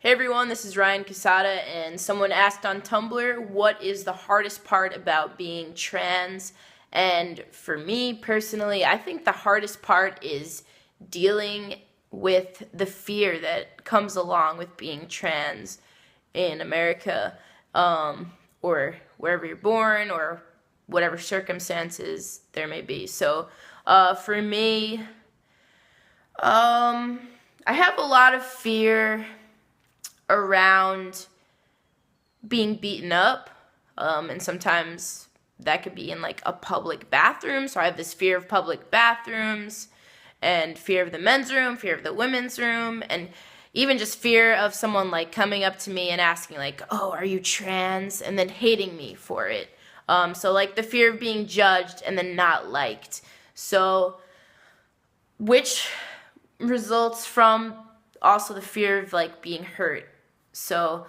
Hey everyone, this is Ryan Casada, and someone asked on Tumblr, what is the hardest part about being trans? And for me personally, I think the hardest part is dealing with the fear that comes along with being trans in America, or wherever you're born, or whatever circumstances there may be. So, for me, I have a lot of fear around being beaten up, and sometimes that could be in like a public bathroom. So I have this fear of public bathrooms and fear of the men's room, fear of the women's room, and even just fear of someone like coming up to me and asking like, oh, are you trans? And then hating me for it. So like the fear of being judged and then not liked. So which results from also the fear of like being hurt. So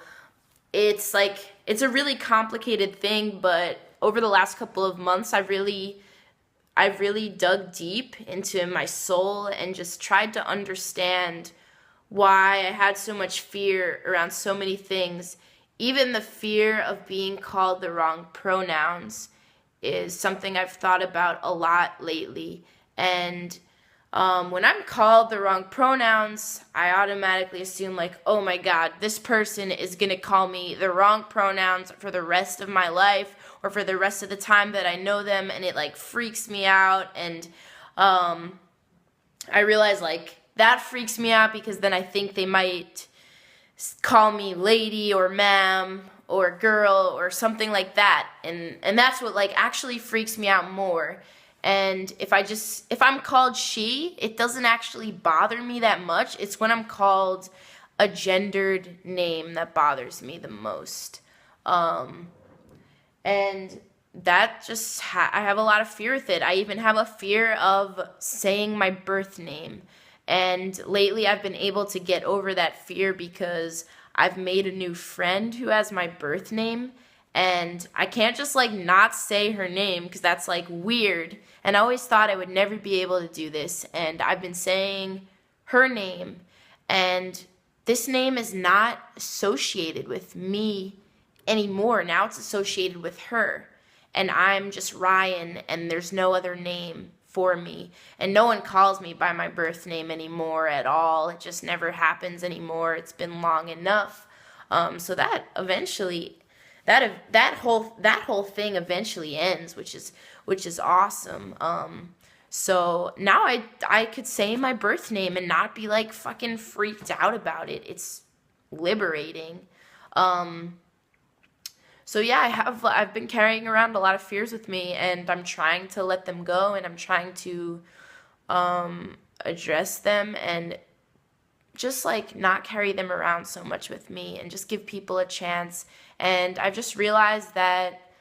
it's a really complicated thing, but over the last couple of months I've really dug deep into my soul and just tried to understand why I had so much fear around so many things. Even the fear of being called the wrong pronouns is something I've thought about a lot lately. And when I'm called the wrong pronouns, I automatically assume like, oh my God, this person is going to call me the wrong pronouns for the rest of my life or for the rest of the time that I know them, and it like freaks me out. And I realize like that freaks me out because then I think they might call me lady or ma'am or girl or something like that. And that's what like actually freaks me out more. And if I'm called she, it doesn't actually bother me that much. It's when I'm called a gendered name that bothers me the most. And that just, I have a lot of fear with it. I even have a fear of saying my birth name. And lately I've been able to get over that fear because I've made a new friend who has my birth name. And I can't just like not say her name because that's like weird. And I always thought I would never be able to do this. And I've been saying her name. And this name is not associated with me anymore. Now it's associated with her. And I'm just Ryan, and there's no other name for me. And no one calls me by my birth name anymore at all. It just never happens anymore. It's been long enough. So that eventually... That whole thing eventually ends, which is awesome. So now I could say my birth name and not be like fucking freaked out about it. It's liberating. So yeah, I've been carrying around a lot of fears with me, and I'm trying to let them go, and I'm trying to address them and just like not carry them around so much with me and just give people a chance. And I've just realized that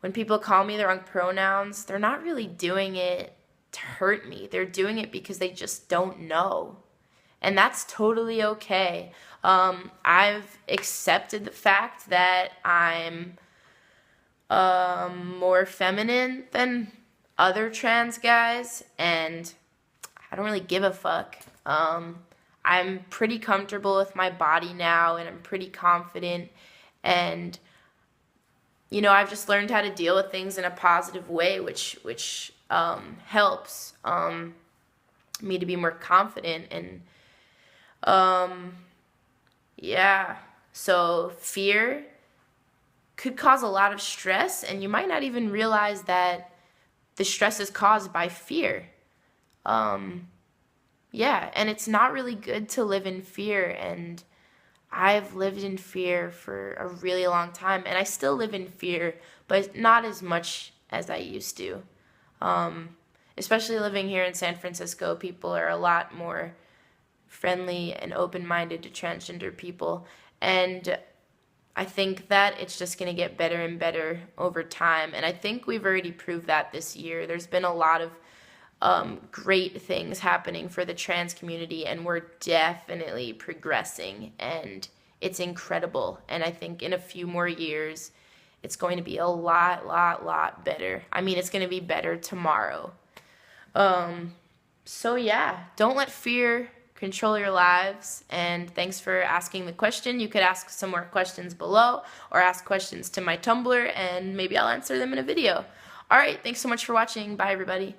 when people call me the wrong pronouns, they're not really doing it to hurt me. They're doing it because they just don't know. And that's totally okay. I've accepted the fact that I'm more feminine than other trans guys, and I don't really give a fuck. I'm pretty comfortable with my body now, and I'm pretty confident, and you know, I've just learned how to deal with things in a positive way, which helps me to be more confident. And yeah, so fear could cause a lot of stress, and you might not even realize that the stress is caused by fear. Yeah, and it's not really good to live in fear, and I've lived in fear for a really long time, and I still live in fear, but not as much as I used to. Especially living here in San Francisco, people are a lot more friendly and open-minded to transgender people, and I think that it's just going to get better and better over time, and I think we've already proved that this year. There's been a lot of great things happening for the trans community, and we're definitely progressing, and it's incredible. And I think in a few more years, it's going to be a lot better. I mean, it's going to be better tomorrow. So yeah, don't let fear control your lives. And thanks for asking the question. You could ask some more questions below or ask questions to my Tumblr, and maybe I'll answer them in a video. All right, thanks so much for watching. Bye, everybody.